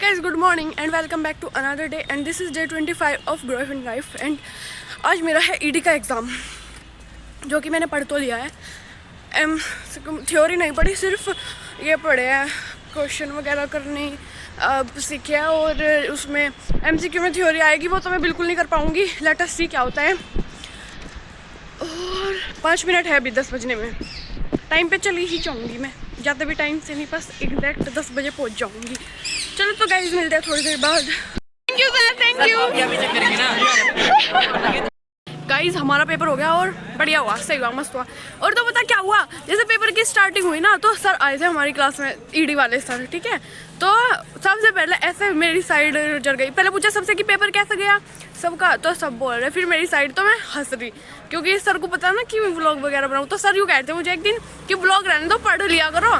guys, good morning and welcome back to another day and this is day 25 of Growth in Life and आज मेरा है ED का exam जो कि मैंने पढ़ तो लिया है। थ्योरी नहीं पढ़ी, सिर्फ ये पढ़े हैं क्वेश्चन वगैरह करने सीखे हैं और उसमें एमसीक्यू में थ्योरी आएगी, वो तो मैं बिल्कुल नहीं कर पाऊँगी। लेट अस सी क्या होता है। और 5 मिनट है अभी 10 बजने में, टाइम पे चली ही जाऊँगी मैं, ज़्यादा भी टाइम से नहीं, बस एग्जैक्ट 10 बजे पहुँच जाऊँगी। चलो तो गाइस मिलते हैं थोड़ी देर बाद। Thank you sir, thank you. Guys हमारा पेपर हो गया और बढ़िया हुआ, सही हुआ, मस्त हुआ। और तो पता क्या हुआ, जैसे पेपर की स्टार्टिंग हुई ना तो सर आए थे हमारी क्लास में, ईडी वाले सर, ठीक है। तो सबसे पहले ऐसे मेरी साइड जल गई, पहले पूछा सबसे कि पेपर कैसा गया सबका, तो सब बोल रहे, फिर मेरी साइड, तो मैं हंस रही क्योंकि सर को पता ना कि मैं व्लॉग वगैरह बनाऊँ। तो सर यूँ कहते मुझे एक दिन कि व्लॉग रहने दो, पढ़ लिया करो।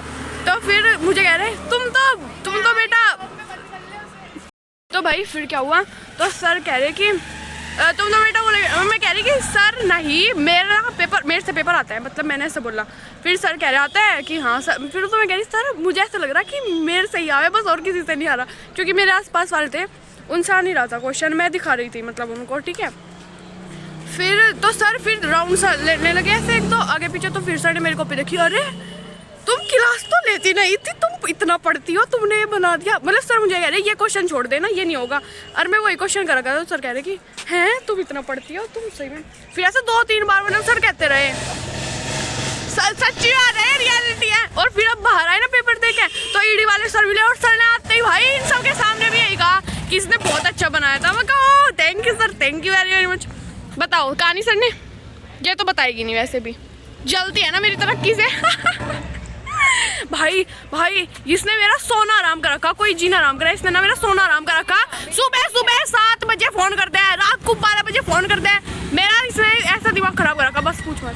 तो फिर मुझे कह रहे तुम तो बेटा, तो भाई फिर क्या हुआ, तो सर कह रहे कि तुम तो बेटा बोले, मैं कह रही कि सर नहीं, मेरे से पेपर आता है, मतलब मैंने ऐसे बोला। फिर सर कह रहे आता है कि हाँ सर, फिर तो मैं कह रही सर मुझे ऐसा लग रहा कि मेरे से ही आया बस, और किसी से नहीं आ रहा, क्योंकि मेरे आसपास वाले थे उनसे आ नहीं रहा था क्वेश्चन, मैं दिखा रही थी मतलब उनको, ठीक है। फिर तो सर फिर राउंड सा लेने लगे ऐसे एक दो आगे पीछे, तो फिर सर ने मेरी कॉपी देखी, अरे तुम क्लास तो लेती नहीं थी, तुम इतना पढ़ती हो, तुमने ये बना दिया। मतलब सर मुझे कह रहे ये क्वेश्चन छोड़ देना, ये नहीं होगा। और मैं वही क्वेश्चन करा था, तो सर कह रहे कि हैं तुम इतना पढ़ती हो, तुम सही में। फिर ऐसे 2-3 बार मतलब सर कहते रहे, सच्ची बात है, रियलिटी है। और फिर अब बाहर आए ना पेपर दे के, तो ईडी वाले सर मिले और सर ने आते ही भाई इन सबके सामने भी यही कहा कि इसने बहुत अच्छा बनाया था। मैं कहा thank you sir, thank you very very much. बताओ कहानी सर ने, ये तो बताएगी नहीं, वैसे भी जलती है ना मेरी तरक्की से। भाई इसने मेरा सोना आराम कर रखा, कोई जीना आराम करा, इसने ना मेरा सोना आराम कर रखा। सुबह 7 बजे फोन करते हैं, रात को 12 बजे फोन करते हैं, मेरा इसने ऐसा दिमाग खराब कर रखा, बस पूछ मत।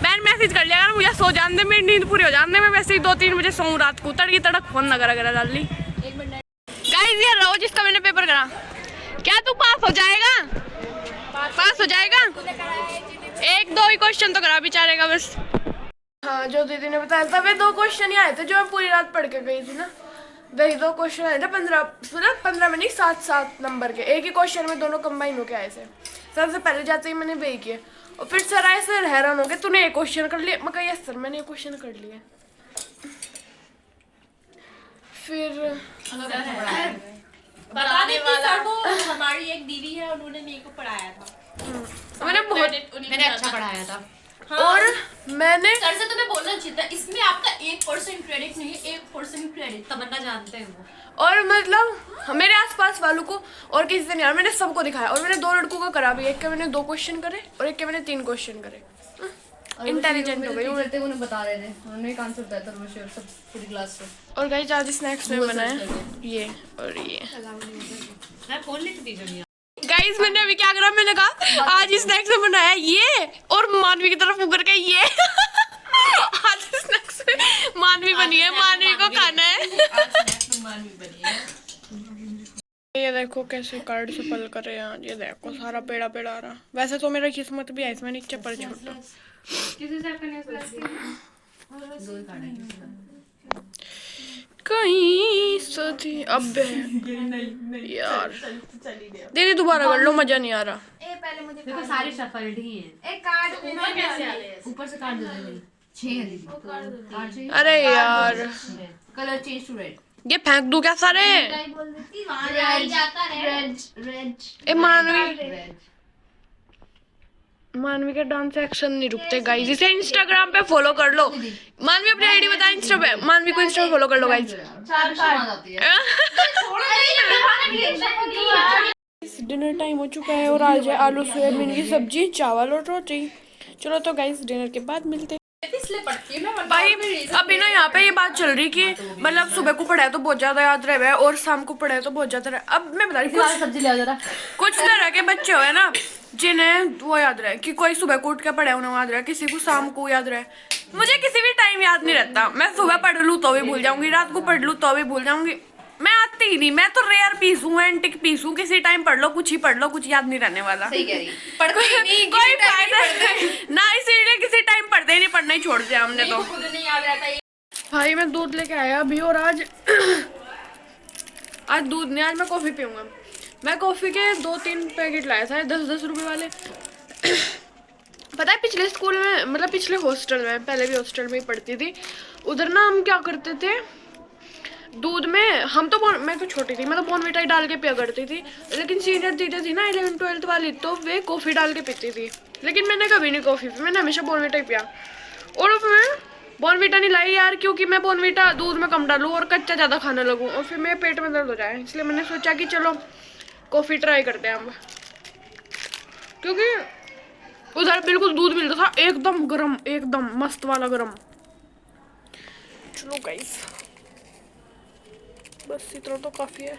मैंने मैसेज कर लिया, अगर मुझे सो जाने दे, मेरी नींद पूरी हो जाने दे, मैं वैसे ही 2-3 बजे सोऊं रात को, तड़की तड़क फोन वगैरह डाल ली। गाइस ये रहो जिसका मैंने पेपर करा, क्या तू पास हो जाएगा? पास हो जाएगा, 1-2 ही क्वेश्चन तो करा बेचारे का बस। हाँ जो दीदी ने बताया था, वे 2 क्वेश्चन ही आए थे जो मैं पूरी रात पढ़ के गई थी ना, वही 2 क्वेश्चन आए थे 15 में नहीं, 7 नंबर के, एक ही क्वेश्चन में दोनों कंबाइन होके आए थे। सबसे पहले जाते ही मैंने वही किए, और फिर सर आए, सर हैरान हो गए, तूने एक क्वेश्चन कर लिया? मैं कहा यस सर मैंने एक क्वेश्चन कर लिया। फिर बताने वाला हमारी एक दीदी है, उन्होंने मेरे को पढ़ाया था, मैंने अच्छा पढ़ाया था। हाँ। और मैंने सर से तुम्हें बोलना चाहिए था, इसमें आपका 1% क्रेडिट नहीं है, 1% क्रेडिट तमन्ना जानते हैं वो। और मतलब मेरे आसपास वालों को और किसी से नहीं आ रहा, मैंने सबको दिखाया। और मैंने 2 लड़कों को करा भी, एक के मैंने 2 क्वेश्चन करे और एक के मैंने 3 क्वेश्चन करे। इंटेलिजेंट हो गई उन्हें बता रहे थे, उन्होंने एक आंसर बताया था रोशे सब पूरी क्लास को। और गाइस आज स्नैक्स में बनाया ये और ये, मैं फोन लेती थी। गाइस मैंने अभी क्या करा, मैंने कहा आज स्नैक्स में बनाया ये, और मानवी की तरफ उगर के ये। आज स्नैक्स में मानवी बनी है, मानवी को खाना है। ये देखो कैसे कार्ड से पल कर रहे हैं आज, ये देखो सारा पेड़ा आ रहा। वैसे तो मेरा किस्मत भी है इसमें, नीचे पर छोटा कहीं सदी। अब यार दीदी दोबारा कर लो, मजा नहीं आ रहा। पहले मुझे देखो सारी शफल्ड ही है, एक कार्ड ऊपर से कार्ड दे दो, 6 है दीदी कार्ड चाहिए। अरे यार कलर चेंज टू रेड, ये फेंक दूं क्या सारे? ए मानवी के डांस एक्शन नहीं रुकते गाइस, इसे इंस्टाग्राम पे फॉलो कर लो। मानवी अपनी आईडी बता इंस्टा पे, मानवी को इंस्टा पे फॉलो कर लो गाइस। डिनर टाइम हो चुका है और आज है आलू सोयाबीन की सब्जी, चावल और रोटी। चलो तो गाइस डिनर के बाद मिलते हैं। भाई अभी ना यहाँ पे ये बात चल रही कि मतलब सुबह को पढ़ाया तो बहुत ज्यादा याद रहे और शाम को पढ़ाया तो बहुत ज्यादा रहे। अब मैं बता रही सब्जी ले जरा, कुछ तरह के बच्चे हुए ना जिन्हें वो याद रहे कि कोई सुबह को उठ के पढ़े उन्हें याद रहे, किसी को शाम को याद रहे। मुझे किसी भी टाइम याद नहीं रहता, मैं सुबह पढ़ लूँ तो भी भूल जाऊंगी, रात को पढ़ लूँ तो भी भूल जाऊंगी, मैं आती ही नहीं। मैं तो रेयर पीस हूँ, एंटिक पीस हूँ, किसी टाइम पढ़ लो कुछ ही पढ़ लो, कुछ याद नहीं रहने वाला। सही कह रही, कोई फायदा ना, इसीलिए किसी टाइम पढ़ते ही नहीं, पढ़ना ही छोड़ दिया हमने तो। भाई मैं दूध लेके आया अभी, और आज आज दूध नहीं, आज मैं कॉफ़ी पीऊँगा। मैं कॉफ़ी के 2-3 पैकेट लाया था 10-10 रुपये वाले। पता है पिछले स्कूल में, मतलब पिछले हॉस्टल में, पहले भी हॉस्टल में ही पढ़ती थी, उधर ना हम क्या करते थे, दूध में हम तो मैं तो छोटी थी, मैं तो बॉर्नविटा डाल के पिया करती थी, लेकिन सीनियर दीदी थी ना 11th-12th वाली, तो वे कॉफ़ी डाल के पीती थी। लेकिन मैंने कभी नहीं कॉफ़ी पी, मैंने हमेशा बॉर्नविटा ही पिया। और फिर मैं बॉर्नविटा नहीं लाई यार, क्योंकि मैं बॉर्नविटा दूध में कम डालूँ और कच्चा ज़्यादा खाने लगूँ और फिर मेरे पेट में दर्द हो जाए, इसलिए मैंने सोचा कि चलो कॉफ़ी ट्राई करते हैं हम। क्योंकि उधर बिल्कुल दूध मिलता था एकदम गर्म, एकदम मस्त वाला गर्म। चलो गाइस, बस इतना तो काफ़ी है।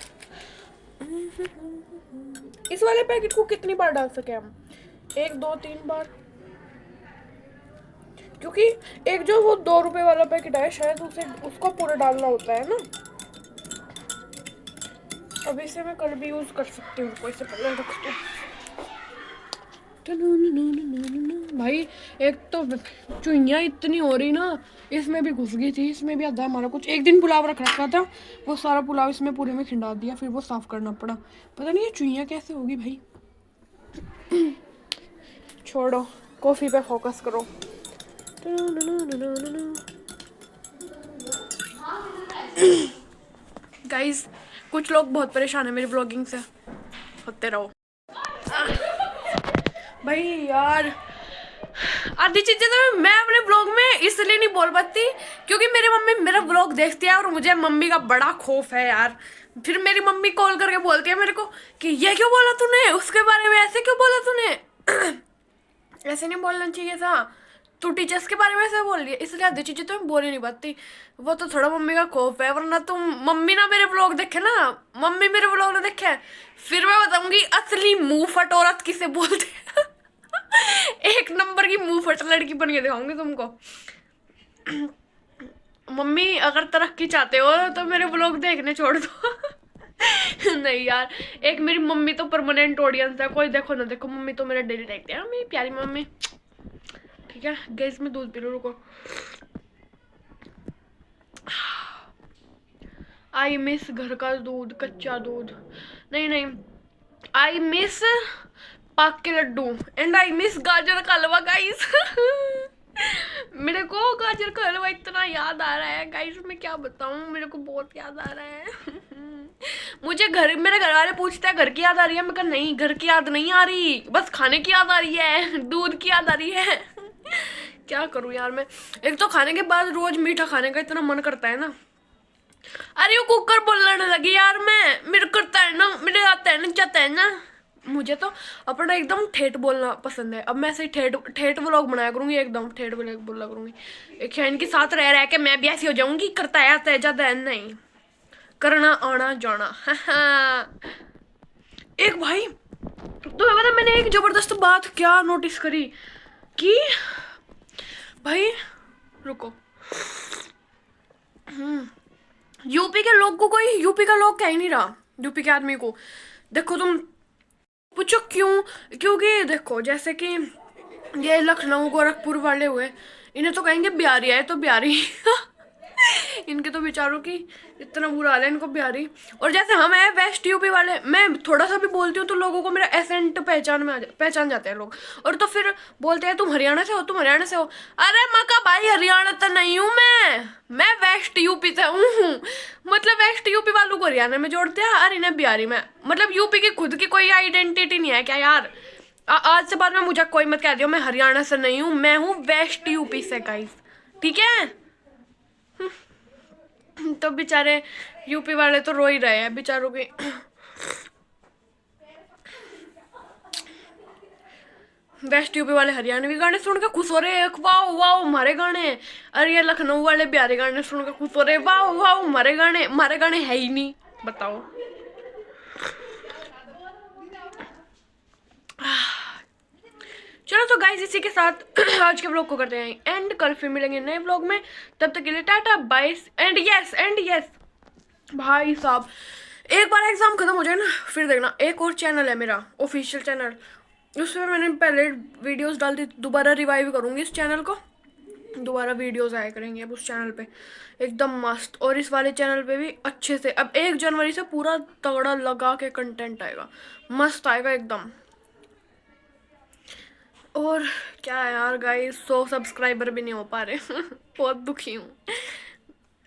इस वाले पैकेट को कितनी बार डाल सके हम? 1, 2, 3 बार, क्योंकि एक जो वो 2 रुपए वाला पैकेट है शायद उसको पूरा डालना होता है ना। अभी इसे मैं कल भी यूज कर सकती हूँ, कोई से पहले रख दो। भाई एक तो चुइयाँ इतनी हो रही ना, इसमें भी घुस गई थी, इसमें भी आधा हमारा कुछ। एक दिन पुलाव रख रखा था, वो सारा पुलाव इसमें पूरे में खिंडा दिया, फिर वो साफ करना पड़ा। पता नहीं ये चुइयाँ कैसे होगी भाई। छोड़ो, कॉफ़ी पे फोकस करो। गाइस कुछ लोग बहुत परेशान है मेरी व्लॉगिंग से, होते रहो। भाई यार आधी चीजें तो मैं अपने ब्लॉग में इसलिए नहीं बोल पाती क्योंकि मेरी मम्मी मेरा ब्लॉग देखती है और मुझे मम्मी का बड़ा खौफ है यार। फिर मेरी मम्मी कॉल करके बोलती है मेरे को कि ये क्यों बोला तूने, उसके बारे में ऐसे क्यों बोला तूने, ऐसे नहीं बोलना चाहिए था, तू टीचर्स के बारे में ऐसे बोल रही है। इसलिए आधी चीजें तो मैं बोल ही नहीं पाती, वो तो थोड़ा मम्मी का खौफ है। वरना तुम मम्मी ना मेरे ब्लॉग देखे ना, मम्मी मेरे ब्लॉग ना देखे, फिर मैं बताऊंगी असली मुंह फट औरत किसे बोलते हैं। एक नंबर की मुंह फट लड़की बन के दिखाऊंगी तुमको। मम्मी अगर तरक्की चाहते हो तो मेरे ब्लॉग देखने छोड़ दो। नहीं यार, एक मेरी मम्मी तो परमानेंट ऑडियंस है, कोई देखो ना देखो मम्मी तो मेरे डेली देखते हैं, मेरी प्यारी मम्मी। ठीक है गैस में दूध पी लो, रुको। आई मिस घर का दूध, कच्चा दूध। नहीं, आई मिस पाक के लड्डू एंड आई मिस गाजर का हलवा गाइस। मेरे को गाजर का हलवा इतना याद आ रहा है गाइस, मैं क्या बताऊं, मेरे को बहुत याद आ रहा है। मुझे मेरे घर वाले पूछते हैं घर की याद आ रही है, मैं कहा नहीं घर की याद नहीं आ रही, बस खाने की याद आ रही है, दूध की याद आ रही है। क्या करूं यार मैं, एक तो खाने के बाद रोज मीठा खाने का इतना मन करता है ना। अरे वो कुकर बोलने लगी यार, मैं मेरे करता है ना, मेरे आता है ना, जाता है ना। मुझे तो अपना एकदम ठेठ बोलना पसंद है, अब मैं ऐसे ठेठ व्लॉग बनाया करूंगी, एकदम ठेठ व्लॉग बोला करूंगी। एक इनके साथ रह रह के मैं भी ऐसी हो जाऊंगी, करता है आता है जाता है नहीं, करना आना जाना। एक भाई तो पता मैंने एक जबरदस्त बात क्या नोटिस करी कि भाई रुको, यूपी के लोग को कोई यूपी का लोग कह ही नहीं रहा, यूपी के आदमी को। देखो तुम पूछो क्यों, क्योंकि देखो जैसे कि ये लखनऊ गोरखपुर वाले हुए, इन्हें तो कहेंगे बिहारी है तो बिहारी। इनके तो बेचारों की इतना बुरा हाल है, इनको बिहारी। और जैसे हम हैं वेस्ट यूपी वाले, मैं थोड़ा सा भी बोलती हूँ तो लोगों को मेरा एसेंट पहचान जाते हैं लोग, और तो फिर बोलते हैं तुम हरियाणा से हो, तुम हरियाणा से हो। अरे मका भाई हरियाणा तो नहीं हूँ मैं वेस्ट यूपी से हूँ। मतलब वेस्ट यूपी वालों को हरियाणा में जोड़ते हैं और इन्हें बिहारी में। मतलब यूपी की खुद की कोई आइडेंटिटी नहीं है क्या यार? आज से बाद में मुझे कोई मत कह दियो मैं हरियाणा से नहीं हूँ, मैं हूँ वेस्ट यूपी से गाइस, ठीक है। तो बेचारे यूपी वाले तो रो ही रहे हैं बेचारों के। वेस्ट यूपी वाले हरियाणवी गाने सुन के खुश हो रहे हैं, वाओ वाओ हमारे गाने। अरे ये लखनऊ वाले बिहारी गाने सुन के खुश हो रहे, वाओ वाओ हमारे गाने है ही नहीं, बताओ। चलो तो गाइस इसी के साथ आज के ब्लॉग को करते हैं एंड, कल फिर मिलेंगे नए ब्लॉग में, तब तक के लिए टाटा बाय एंड यस भाई साहब एक बार एग्जाम खत्म हो जाए ना फिर देखना एक और चैनल है मेरा ऑफिशियल चैनल, उसमें मैंने पहले वीडियोस डाल दी, दोबारा रिवाइव करूंगी इस चैनल को। दोबारा वीडियोस आया करेंगे अब उस चैनल पे एकदम मस्त। और इस वाले चैनल पे भी अच्छे से अब 1 जनवरी से पूरा तगड़ा लगा के कंटेंट आएगा, मस्त आएगा एकदम। और क्या यार गाइस, 100 सब्सक्राइबर भी नहीं हो पा रहे बहुत दुखी हूँ।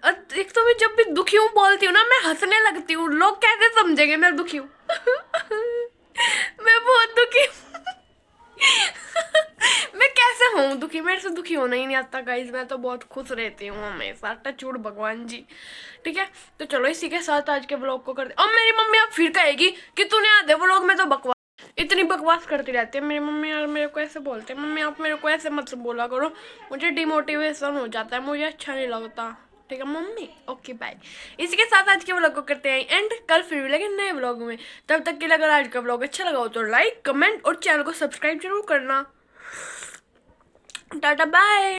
एक तो मैं जब भी दुखी हूँ बोलती हूँ ना, मैं हंसने लगती हूँ, लोग कैसे समझेंगे मैं दुखी हूँ मैं बहुत दुखी हूँ मैं कैसे हूँ दुखी, मेरे से दुखी होना ही नहीं आता गाइस, मैं तो बहुत खुश रहती हूँ हमेशा, टचवुड भगवान जी। ठीक है, तो चलो इसी के साथ आज के ब्लॉग को कर दे। और मेरी मम्मी अब फिर कहेगी कि तूने आधे ब्लॉग में तो बकवास, इतनी बकवास करती रहती है मेरी मम्मी यार, मेरे को ऐसे बोलते हैं, मम्मी आप मेरे को ऐसे मत बोला करो, मुझे डिमोटिवेशन हो जाता है, मुझे अच्छा नहीं लगता। ठीक है मम्मी, ओके बाय। इसी के साथ आज के व्लॉग को करते हैं एंड, कल फिर मिलेंगे नए व्लॉग में। तब तक के लिए अगर आज का व्लॉग अच्छा लगा हो तो लाइक, कमेंट और चैनल को सब्सक्राइब जरूर करना। Tata bye.